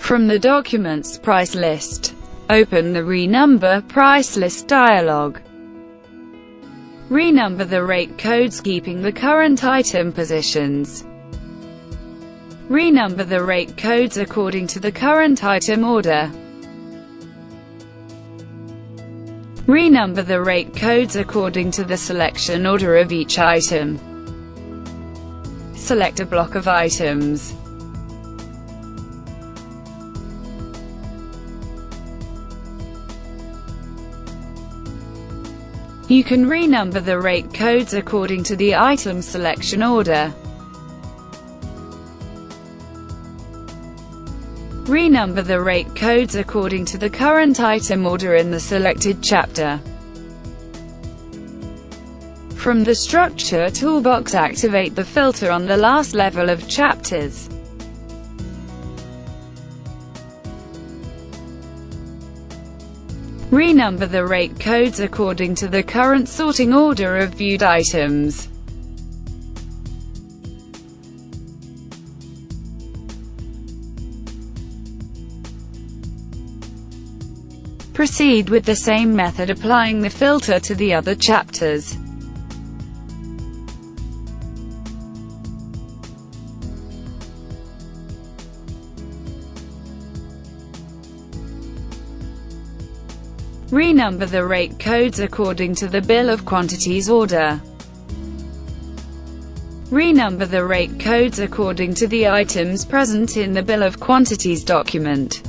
From the document's price list, open the Renumber price list dialog. Renumber the rate codes keeping the current item positions. Renumber the rate codes according to the current item order. Renumber the rate codes according to the selection order of each item. Select a block of items. You can renumber the rate codes according to the item selection order. Renumber the rate codes according to the current item order in the selected chapter. From the Structure toolbox, activate the filter on the last level of chapters. Renumber the rate codes according to the current sorting order of viewed items. Proceed with the same method, applying the filter to the other chapters. Renumber the rate codes according to the Bill of Quantities order. Renumber the rate codes according to the items present in the Bill of Quantities document.